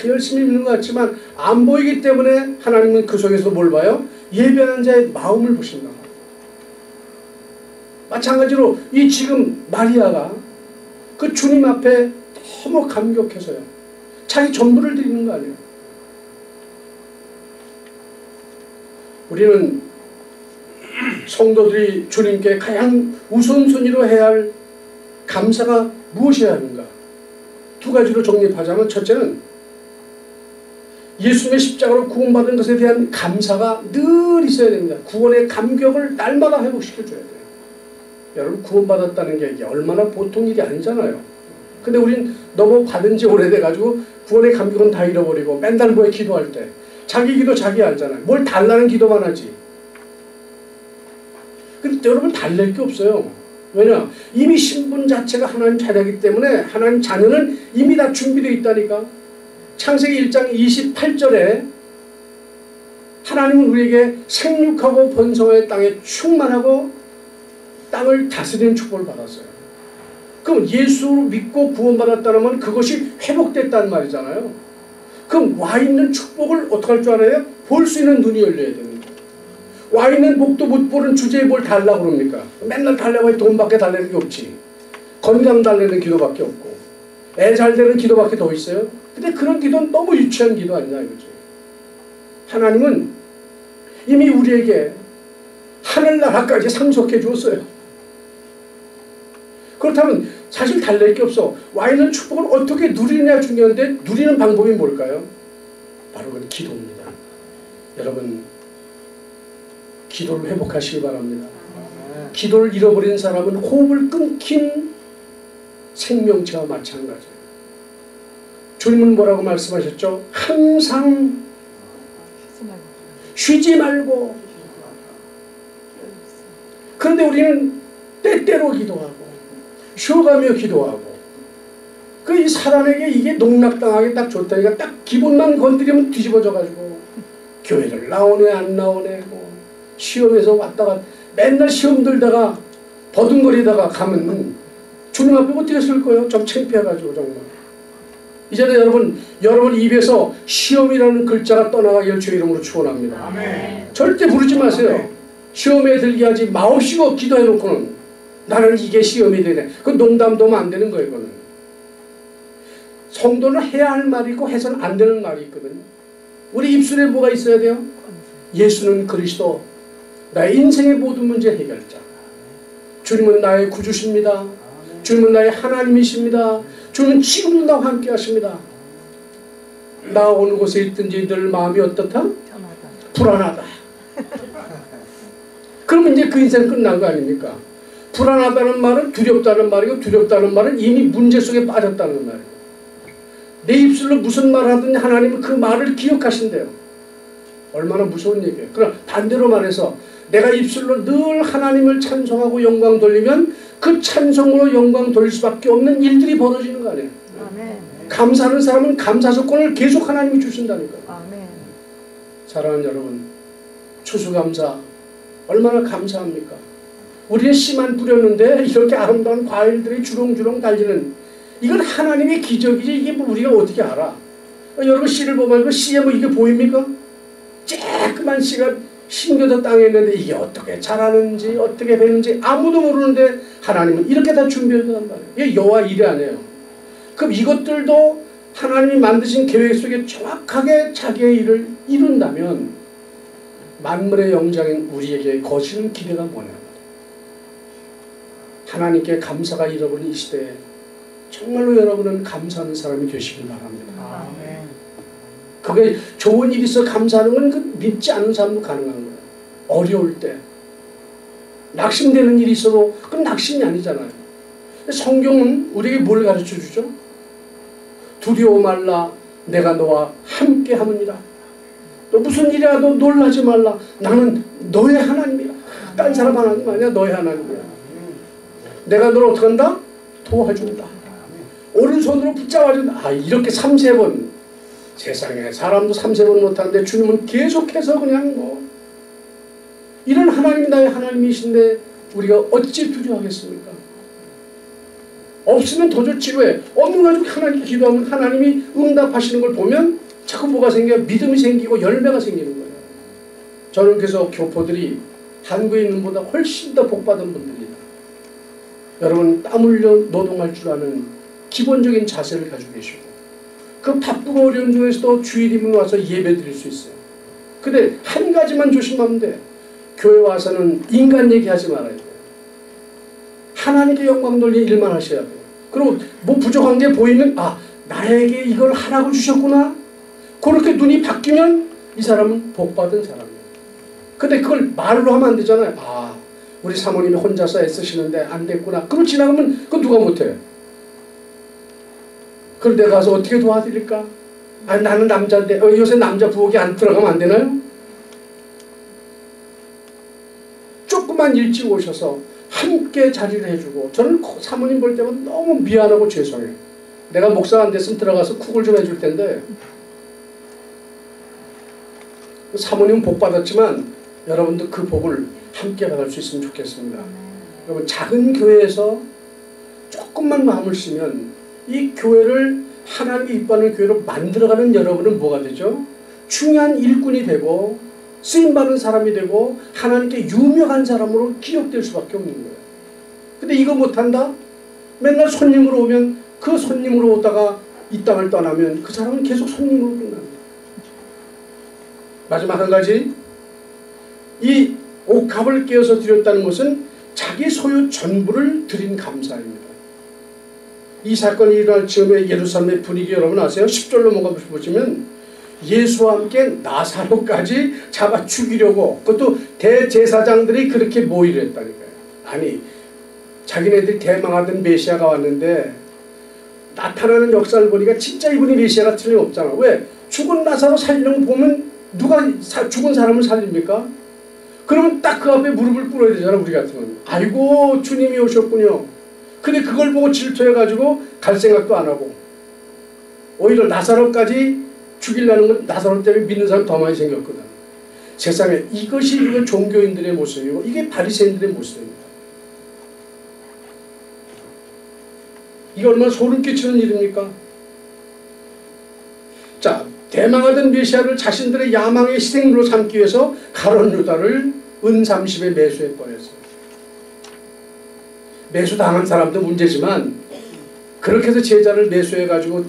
열심히 믿는 것 같지만 안 보이기 때문에 하나님은 그 속에서 뭘 봐요? 예배하는 자의 마음을 보신다. 마찬가지로 이 지금 마리아가 그 주님 앞에 너무 감격해서요, 자기 전부를 드리는 거 아니에요. 우리는 성도들이 주님께 가장 우선순위로 해야 할 감사가 무엇이어야 하는가? 두 가지로 정립하자면, 첫째는 예수님의 십자가로 구원받은 것에 대한 감사가 늘 있어야 됩니다. 구원의 감격을 날마다 회복시켜줘야 돼요. 여러분, 구원받았다는 게 이게 얼마나 보통 일이 아니잖아요. 근데 우린 너무 받은 지 오래돼가지고 구원의 감격은 다 잃어버리고 맨날 뭐에 기도할 때 자기 기도 자기 알잖아요. 뭘 달라는 기도만 하지. 근데 여러분, 달랠 게 없어요. 왜냐? 이미 신분 자체가 하나님 자녀이기 때문에 하나님 자녀는 이미 다 준비되어 있다니까. 창세기 1장 28절에 하나님은 우리에게 생육하고 번성의 땅에 충만하고 땅을 다스리는 축복을 받았어요. 그럼 예수를 믿고 구원받았다면 그것이 회복됐다는 말이잖아요. 그럼 와 있는 축복을 어떻게 할 줄 알아요? 볼 수 있는 눈이 열려야 됩니다. 와 있는 복도 못 보는 주제에 뭘 달라고 그럽니까? 맨날 달라고 해. 돈밖에 달라는 게 없지. 건강 달라는 기도밖에 없고 애 잘 되는 기도밖에 더 있어요. 근데 그런 기도는 너무 유치한 기도 아니냐 이거지. 하나님은 이미 우리에게 하늘나라까지 상속해 주었어요. 그렇다면 사실 달랠 게 없어. 와 있는 축복을 어떻게 누리느냐 중요한데, 누리는 방법이 뭘까요? 바로 그건 기도입니다. 여러분, 기도를 회복하시기 바랍니다. 기도를 잃어버린 사람은 호흡을 끊긴 생명체와 마찬가지예요. 주님은 뭐라고 말씀하셨죠? 항상 쉬지 말고. 그런데 우리는 때때로 기도하고 쉬어가며 기도하고, 그 이 사람에게 이게 농락당하기 딱 좋다니까 딱 기본만 건드리면 뒤집어져가지고 교회를 나오네 안 나오네, 뭐 시험에서 왔다 갔다 맨날 시험 들다가 버둥거리다가 가면 주님 앞에 어떻게 쓸 거예요? 좀 창피해가지고 정말. 이제는 여러분 입에서 시험이라는 글자가 떠나가기를 주의 이름으로 축원합니다. 아멘. 절대 부르지 마세요. 아멘. 시험에 들게 하지 마옵시고 기도해놓고는 나는 이게 시험이 되네. 그건 농담도 하면 안 되는 거예요. 그거는 성도는 해야 할 말이 있고 해서는 안 되는 말이 있거든요. 우리 입술에 뭐가 있어야 돼요? 예수는 그리스도, 나의 인생의 모든 문제 해결자. 주님은 나의 구주십니다. 주님은 나의 하나님이십니다. 주님은 지금도 나와 함께 하십니다. 나 어느 곳에 있든지 늘 마음이 어떻다? 불안하다. 그러면 이제 그 인생 끝난 거 아닙니까? 불안하다는 말은 두렵다는 말이고, 두렵다는 말은 이미 문제 속에 빠졌다는 말이에요. 내 입술로 무슨 말을 하든지 하나님은 그 말을 기억하신대요. 얼마나 무서운 얘기예요. 그러나 반대로 말해서 내가 입술로 늘 하나님을 찬송하고 영광 돌리면 그 찬송으로 영광 돌릴 수밖에 없는 일들이 벌어지는 거 아니에요. 아멘. 감사하는 사람은 감사 조건을 계속 하나님이 주신다니까요. 아멘. 사랑하는 여러분, 추수감사 얼마나 감사합니까? 우리는 씨만 뿌렸는데 이렇게 아름다운 과일들이 주렁주렁 달리는, 이건 하나님의 기적이지 이게 뭐 우리가 어떻게 알아? 여러분, 씨를 보면 그 씨에 뭐 이게 보입니까? 쬐끄만 씨가 심겨서 땅에 있는데 이게 어떻게 자라는지 어떻게 되는지 아무도 모르는데 하나님은 이렇게 다 준비해준단 말이에요. 이게 여호와 일이 아니에요. 그럼 이것들도 하나님이 만드신 계획 속에 정확하게 자기의 일을 이룬다면 만물의 영장인 우리에게 거시는 기대가 뭐냐? 하나님께 감사가 잃어버린 이 시대에 정말로 여러분은 감사하는 사람이 되시길 바랍니다. 아멘. 그게 좋은 일이 있어 감사하는 건 그 믿지 않는 사람도 가능한 거예요. 어려울 때 낙심되는 일이 있어도 그건 낙심이 아니잖아요. 성경은 우리에게 뭘 가르쳐 주죠? 두려워 말라, 내가 너와 함께 하느니라. 또 무슨 일이라도 놀라지 말라, 나는 너의 하나님이라. 딴 사람 하나님 아니야, 너의 하나님이야. 내가 너를 어떻게 한다? 도와준다. 오른손으로 붙잡아준다. 아, 이렇게 3~4번. 세상에 사람도 3~4번 못하는데 주님은 계속해서 그냥 뭐 이런 하나님이 나의 하나님이신데 우리가 어찌 두려워하겠습니까? 없으면 더 좋지. 왜? 없는 거 가지고 하나님께 기도하면 하나님이 응답하시는 걸 보면 자꾸 뭐가 생겨요? 믿음이 생기고 열매가 생기는 거예요. 저는 그래서 교포들이 한국에 있는 보다 훨씬 더 복받은 분들이다. 여러분, 땀 흘려 노동할 줄 아는 기본적인 자세를 가지고 계시고 그 바쁘고 어려운 중에서도 주일이면 와서 예배 드릴 수 있어요. 근데 한 가지만 조심하면 돼. 교회 와서는 인간 얘기하지 말아야 돼요. 하나님께 영광 돌리는 일만 하셔야 돼요. 그리고 뭐 부족한 게 보이면 아, 나에게 이걸 하라고 주셨구나. 그렇게 눈이 바뀌면 이 사람은 복받은 사람이에요. 근데 그걸 말로 하면 안 되잖아요. 아, 우리 사모님이 혼자서 애쓰시는데 안 됐구나. 그럼 지나가면 그건 누가 못해? 그럼 내가 가서 어떻게 도와드릴까? 아, 나는 남자인데 요새 남자 부엌에 안 들어가면 안 되나요? 조금만 일찍 오셔서 함께 자리를 해주고, 저는 사모님 볼 때마다 너무 미안하고 죄송해요. 내가 목사 안 됐으면 들어가서 쿡을 좀 해줄 텐데, 사모님은 복 받았지만 여러분도 그 복을 함께 받을 수 있으면 좋겠습니다. 여러분, 작은 교회에서 조금만 마음을 쓰면 이 교회를 하나님이 이뻐하는 교회로 만들어가는 여러분은 뭐가 되죠? 중요한 일꾼이 되고 쓰임받는 사람이 되고 하나님께 유명한 사람으로 기억될 수밖에 없는 거예요. 근데 이거 못한다? 맨날 손님으로 오면 그 손님으로 오다가 이 땅을 떠나면 그 사람은 계속 손님으로 끝납니다. 마지막 한 가지, 이 옥합을 깨어서 드렸다는 것은 자기 소유 전부를 드린 감사입니다. 이 사건이 일어날 즈음에 예루살렘의 분위기 여러분 아세요? 10절로 뭔가 보시면 예수와 함께 나사로까지 잡아 죽이려고, 그것도 대제사장들이 그렇게 모의를 했다니까요. 아니, 자기네들이 대망하던 메시아가 왔는데 나타나는 역사를 보니까 진짜 이분이 메시아가 틀림없잖아. 왜? 죽은 나사로 살리는 거 보면 누가 죽은 사람을 살립니까? 그러면 딱 그 앞에 무릎을 꿇어야 되잖아, 우리 같으면. 아이고, 주님이 오셨군요. 근데 그걸 보고 질투해가지고 갈 생각도 안 하고, 오히려 나사로까지 죽이려는 건 나사로 때문에 믿는 사람 더 많이 생겼거든. 세상에 이것이 종교인들의 모습이고 이게 바리새인들의 모습입니다. 이게 얼마나 소름 끼치는 일입니까? 자, 대망하던 메시아를 자신들의 야망의 희생물로 삼기 위해서 가룟 유다를 은 30에 매수해 버렸어요. 매수당한 사람도 문제지만 그렇게 해서 제자를 매수해가지고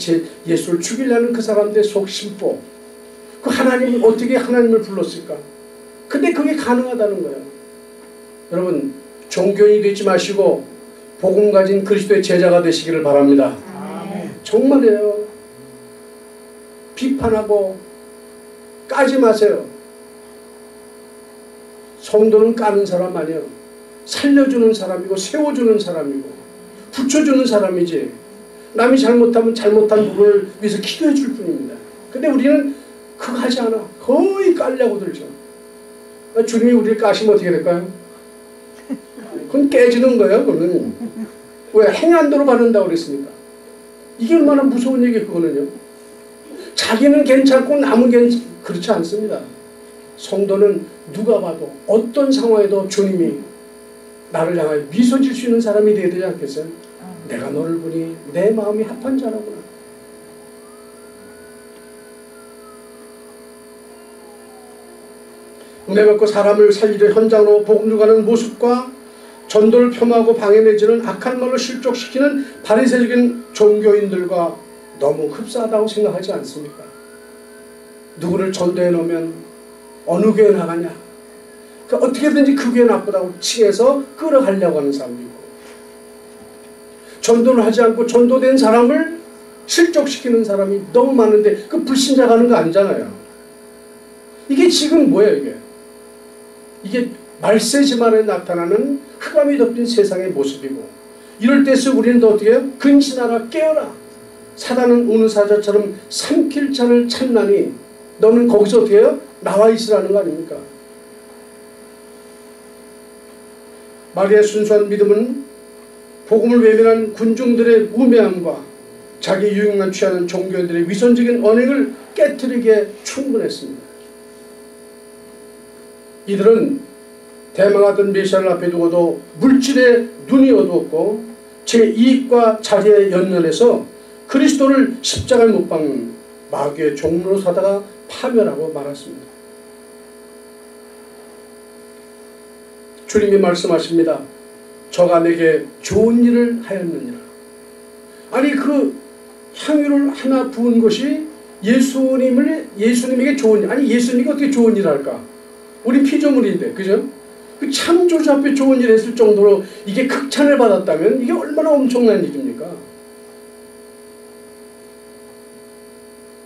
예수를 죽이려는 그 사람들의 속심보, 그 하나님이 어떻게 하나님을 불렀을까? 근데 그게 가능하다는 거예요. 여러분, 종교인이 되지 마시고 복음 가진 그리스도의 제자가 되시기를 바랍니다. 정말이에요. 비판하고 까지 마세요. 성도는 까는 사람 아니에요. 살려주는 사람이고 세워주는 사람이고 붙여주는 사람이지, 남이 잘못하면 잘못한 부분을 위해서 기도해 줄 뿐입니다. 근데 우리는 그거 하지 않아. 거의 깔려고 들죠. 주님이 우리를 까시면 어떻게 될까요? 그건 깨지는 거예요. 그거는. 왜? 행한도로 바른다고 그랬습니까? 이게 얼마나 무서운 얘기예요. 그거는요. 자기는 괜찮고 남은 그렇지 않습니다. 성도는 누가 봐도 어떤 상황에도 주님이 나를 향하여 미소 질 수 있는 사람이 되어야 되지 않겠어요? 내가 너를 보니 내 마음이 합한 자라구나. 은혜 받고 사람을 살리려 현장으로 복음 가는 모습과 전도를 폄하하고 방해내지는 악한 말로 실족시키는 바리새적인 종교인들과 너무 흡사하다고 생각하지 않습니까? 누구를 전도해 놓으면 어느 교회 나가냐, 그러니까 어떻게든지 그 교회 나쁘다고 칭해서 끌어가려고 하는 사람도 있고, 전도를 하지 않고 전도된 사람을 실족시키는 사람이 너무 많은데 그 불신자가 하는 거 아니잖아요. 이게 지금 뭐예요? 이게 말세지만에 나타나는 흑암이 덮인 세상의 모습이고, 이럴 때일수록 우리는 더 어떻게 해요? 근신하라, 깨어라. 사단은 우는 사자처럼 삼킬 자를 찾나니 너는 거기서 어떻게 해요? 나와 있으라는 거 아닙니까? 마리아의 순수한 믿음은 복음을 외면한 군중들의 우매함과 자기 유익만 취하는 종교인들의 위선적인 언행을 깨트리기에 충분했습니다. 이들은 대망하던 메시아를 앞에 두고도 물질에 눈이 어두웠고 제 이익과 자리에 연연해서 그리스도를 십자가에 못 박는 마귀의 종로로 사다가 파멸하고 말았습니다. 주님이 말씀하십니다. 저가 내게 좋은 일을 하였느니라. 아니, 그 향유를 하나 부은 것이 예수님에게 좋은 일, 아니 예수님이 어떻게 좋은 일 할까? 우리 피조물인데, 그죠? 그 창조주 앞에 좋은 일 했을 정도로 이게 극찬을 받았다면 이게 얼마나 엄청난 일입니까?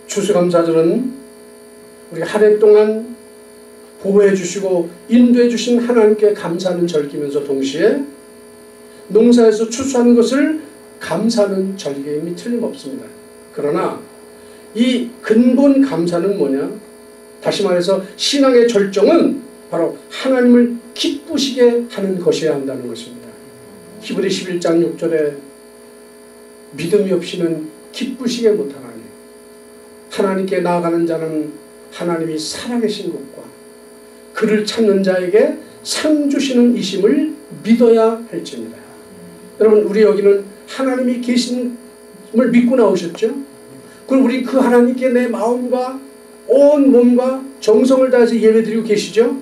추수감사절은 우리 한 해 동안 보호해 주시고 인도해 주신 하나님께 감사하는 절기면서 동시에 농사에서 추수하는 것을 감사하는 절기임이 틀림없습니다. 그러나 이 근본 감사는 뭐냐? 다시 말해서 신앙의 절정은 바로 하나님을 기쁘시게 하는 것이어야 한다는 것입니다. 히브리 11장 6절에 믿음이 없이는 기쁘시게 못하나니 하나님께 나아가는 자는 하나님이 살아계신 것과 그를 찾는 자에게 상 주시는 이심을 믿어야 할지입니다. 여러분, 우리 여기는 하나님이 계심을 믿고 나오셨죠? 그럼 우리 그 하나님께 내 마음과 온 몸과 정성을 다해서 예배드리고 계시죠?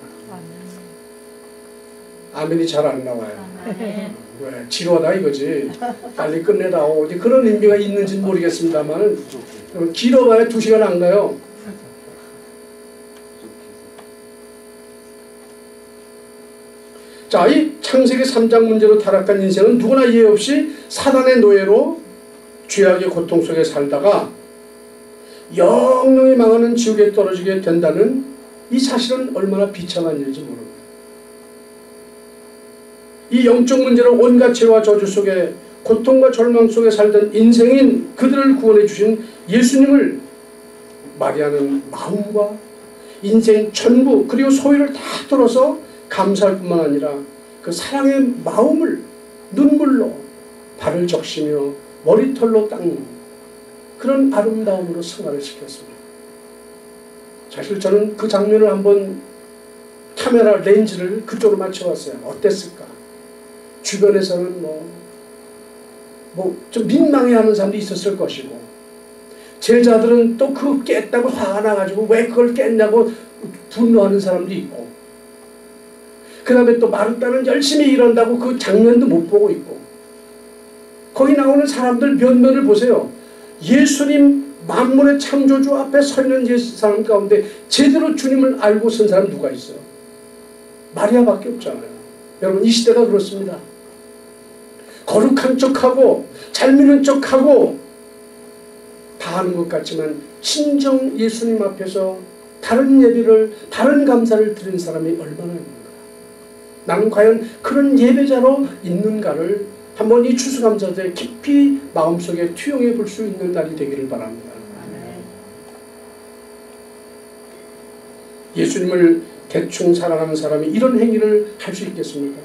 아멘이 잘 안 나와요. 왜? 지루하다 이거지. 빨리 끝내다오. 그런 의미가 있는지는 모르겠습니다만 길어봐야 2시간 안 가요. 자, 이 창세기 3장 문제로 타락한 인생은 누구나 이해 없이 사단의 노예로 죄악의 고통 속에 살다가 영영이 망하는 지옥에 떨어지게 된다는 이 사실은 얼마나 비참한 일인지 모릅니다. 이 영적 문제로 온갖 죄와 저주 속에 고통과 절망 속에 살던 인생인 그들을 구원해 주신 예수님을 마리아는 마음과 인생 전부 그리고 소유를 다 들어서 감사할 뿐만 아니라 그 사랑의 마음을 눈물로 발을 적시며 머리털로 닦는 그런 아름다움으로 승화를 시켰습니다. 사실 저는 그 장면을 한번 카메라 렌즈를 그쪽으로 맞춰봤어요. 어땠을까? 주변에서는 좀 민망해하는 사람도 있었을 것이고 제자들은 또 그거 깼다고 화가 나가지고 왜 그걸 깼냐고 분노하는 사람도 있고 그 다음에 또 마르다는 열심히 일한다고 그 장면도 못 보고 있고 거기 나오는 사람들 면면을 보세요. 예수님 만물의 창조주 앞에 서 있는 사람 가운데 제대로 주님을 알고 선 사람 누가 있어요? 마리아밖에 없잖아요. 여러분, 이 시대가 그렇습니다. 거룩한 척하고 잘 믿는 척하고 다 하는 것 같지만 진정 예수님 앞에서 다른 예배를 다른 감사를 드린 사람이 얼마나 있는가. 나는 과연 그런 예배자로 있는가를 한번 이 추수감사절에 깊이 마음속에 투영해 볼 수 있는 날이 되기를 바랍니다. 예수님을 대충 사랑하는 사람이 이런 행위를 할 수 있겠습니까?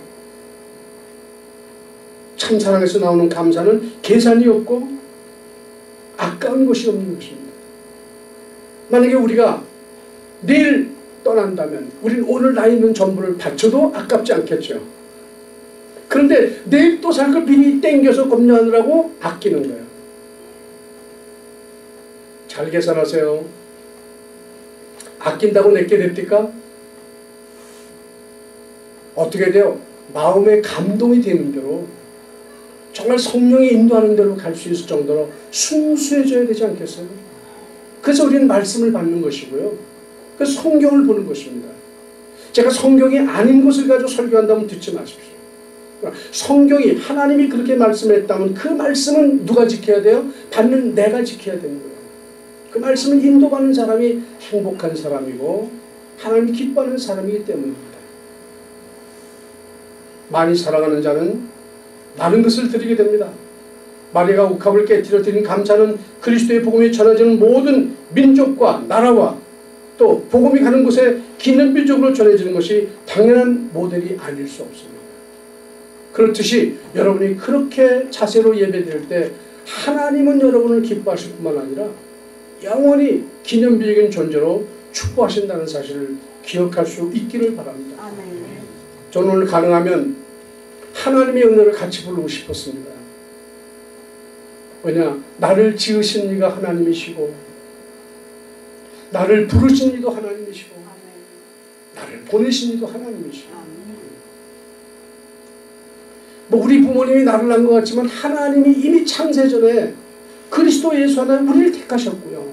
참사랑에서 나오는 감사는 계산이 없고 아까운 것이 없는 것입니다. 만약에 우리가 내일 떠난다면 우리는 오늘 나 있는 전부를 바쳐도 아깝지 않겠죠. 그런데 내일 또 살 걸 미리 땡겨서 검려하느라고 아끼는 거예요. 잘 계산하세요. 아낀다고 내게 됩니까? 어떻게 돼요? 마음의 감동이 되는 대로 정말 성령이 인도하는 대로 갈 수 있을 정도로 순수해져야 되지 않겠어요? 그래서 우리는 말씀을 받는 것이고요. 그래서 성경을 보는 것입니다. 제가 성경이 아닌 것을 가지고 설교한다면 듣지 마십시오. 성경이 하나님이 그렇게 말씀했다면 그 말씀은 누가 지켜야 돼요? 받는 내가 지켜야 되는 거예요. 그 말씀은 인도받는 사람이 행복한 사람이고 하나님이 기뻐하는 사람이기 때문입니다. 많이 사랑하는 자는 많은 것을 드리게 됩니다. 마리아가 옥합을 깨뜨려 드린 감사는 그리스도의 복음이 전해지는 모든 민족과 나라와 또 복음이 가는 곳에 기념비적으로 전해지는 것이 당연한 모델이 아닐 수 없습니다. 그렇듯이 여러분이 그렇게 자세로 예배드릴 때 하나님은 여러분을 기뻐하실 뿐만 아니라 영원히 기념비적인 존재로 축복하신다는 사실을 기억할 수 있기를 바랍니다. 저는 오늘 가능하면 하나님의 은혜를 같이 부르고 싶었습니다. 왜냐? 나를 지으신 이가 하나님이시고 나를 부르신 이도 하나님이시고 나를 보내신 이도 하나님이시고 우리 부모님이 나를 낳은 것 같지만 하나님이 이미 창세전에 그리스도 예수 하나 우리를 택하셨고요.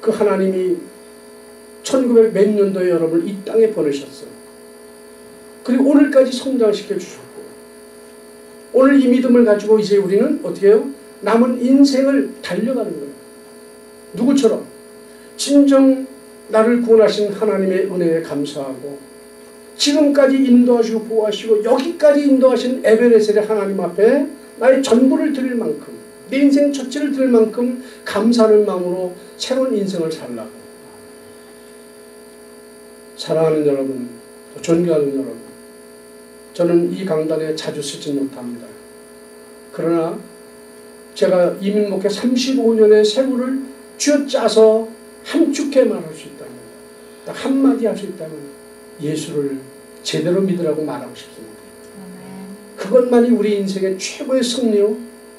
그 하나님이 1900 몇 년도에 여러분을 이 땅에 보내셨어요. 그리고 오늘까지 성장시켜 주셨고, 오늘 이 믿음을 가지고 이제 우리는 어떻게 해요? 남은 인생을 달려가는 거예요. 누구처럼? 진정 나를 구원하신 하나님의 은혜에 감사하고, 지금까지 인도하시고 보호하시고 여기까지 인도하신 에베레셀의 하나님 앞에 나의 전부를 드릴 만큼, 내 인생 전체를 드릴 만큼 감사하는 마음으로 새로운 인생을 살라고. 사랑하는 여러분, 존경하는 여러분, 저는 이 강단에 자주 쓰지 못합니다. 그러나 제가 이민 목회 35년의 세월을 쥐어짜서 함축해 말할 수 있다면, 딱 한마디 할 수 있다면 예수를 제대로 믿으라고 말하고 싶습니다. 그것만이 우리 인생의 최고의 승리요,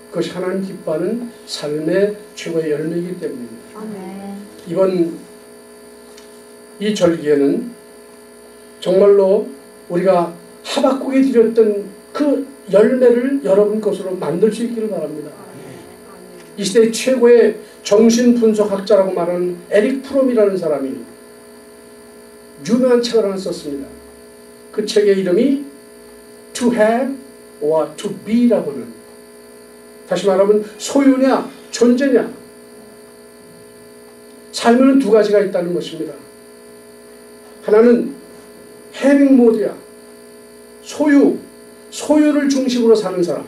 그것이 하나님 기뻐하는 삶의 최고의 열매이기 때문입니다. 이번 이 절기에는 정말로 우리가 하박국에 드렸던 그 열매를 여러분 것으로 만들 수 있기를 바랍니다. 이 시대 최고의 정신분석학자라고 말하는 에릭 프롬이라는 사람이 유명한 책을 하나 썼습니다. 그 책의 이름이 To have or to be라고 하는, 다시 말하면 소유냐 존재냐, 삶에는 두 가지가 있다는 것입니다. 하나는 having 모드야, 소유를 중심으로 사는 사람.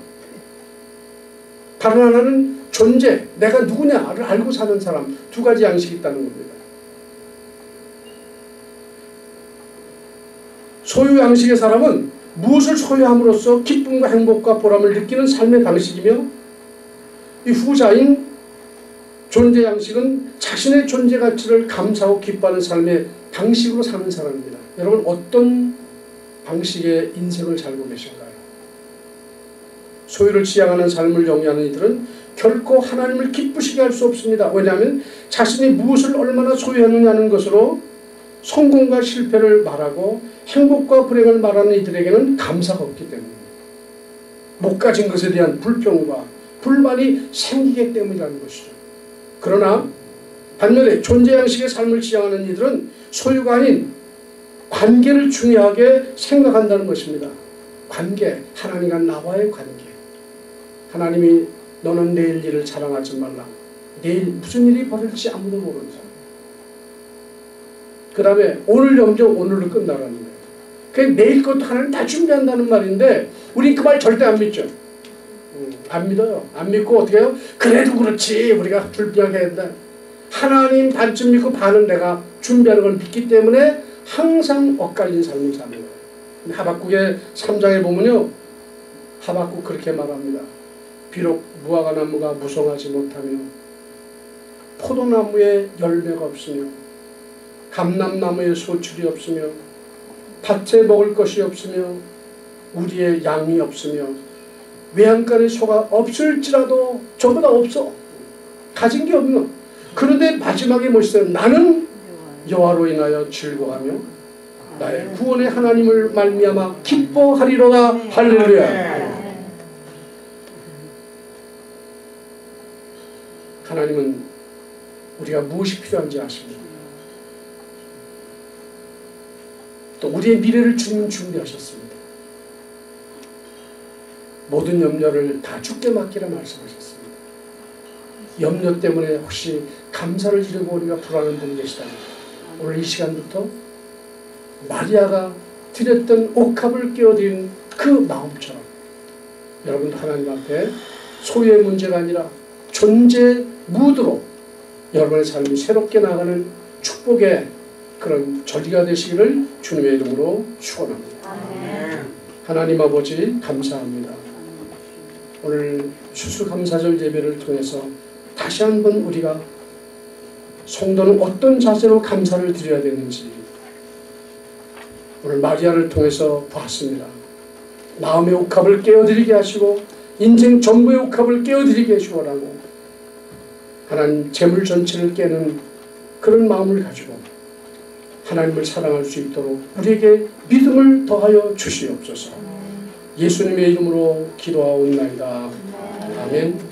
다른 하나는 존재, 내가 누구냐를 알고 사는 사람. 두 가지 양식이 있다는 겁니다. 소유 양식의 사람은 무엇을 소유함으로써 기쁨과 행복과 보람을 느끼는 삶의 방식이며, 이 후자인 존재 양식은 자신의 존재 가치를 감사하고 기뻐하는 삶의 방식으로 사는 사람입니다. 여러분, 어떤 방식의 인생을 살고 계신가요? 소유를 지향하는 삶을 영위하는 이들은 결코 하나님을 기쁘시게 할 수 없습니다. 왜냐하면 자신이 무엇을 얼마나 소유하느냐는 것으로 성공과 실패를 말하고 행복과 불행을 말하는 이들에게는 감사가 없기 때문입니다. 못 가진 것에 대한 불평과 불만이 생기기 때문이라는 것이죠. 그러나 반면에 존재 양식의 삶을 지향하는 이들은 소유가 아닌 관계를 중요하게 생각한다는 것입니다. 관계, 하나님과 나와의 관계. 하나님이 너는 내일 일을 자랑하지 말라. 내일 무슨 일이 벌어질지 아무도 모르는 사람. 그 다음에 오늘 염정 오늘로 끝나라는 거예요. 그냥 내일 것도 하나님 다 준비한다는 말인데 우리 그 말 절대 안 믿죠. 안 믿어요. 안 믿고 어떻게 해요? 그래도 그렇지 우리가 불평해야 된다. 하나님 반쯤 믿고 반은 내가 준비하는 걸 믿기 때문에 항상 엇갈린 삶을 사는 거예요. 하박국의 3장에 보면요, 하박국 그렇게 말합니다. 비록 무화과나무가 무성하지 못하며 포도나무에 열매가 없으며 감람나무에 소출이 없으며 밭에 먹을 것이 없으며 우리의 양이 없으며 외양간에 소가 없을지라도 전부 다 없어. 가진 게 없는. 그런데 마지막에 멋있어요. 나는 여호와로 인하여 즐거워하며 나의 구원의 하나님을 말미암아 기뻐하리로다. 할렐루야. 하나님은 우리가 무엇이 필요한지 아십니다. 또 우리의 미래를 주님 준비하셨습니다. 모든 염려를 다 주께 맡기라 말씀하셨습니다. 염려 때문에 혹시 감사를 지르고 우리가 불안한 분이 계시다면 오늘 이 시간부터 마리아가 드렸던 옥합을 깨어드린 그 마음처럼 여러분도 하나님 앞에 소유의 문제가 아니라 존재 무드로 여러분의 삶이 새롭게 나가는 축복의 그런 절기가 되시기를 주님의 이름으로 축원합니다. 하나님 아버지 감사합니다. 오늘 추수감사절 예배를 통해서 다시 한번 우리가 성도는 어떤 자세로 감사를 드려야 되는지 오늘 마리아를 통해서 보았습니다. 마음의 옥합을 깨어드리게 하시고 인생 전부의 옥합을 깨어드리게 해주라고 하나님 재물 전체를 깨는 그런 마음을 가지고 하나님을 사랑할 수 있도록 우리에게 믿음을 더하여 주시옵소서. 예수님의 이름으로 기도하옵나이다. 아멘.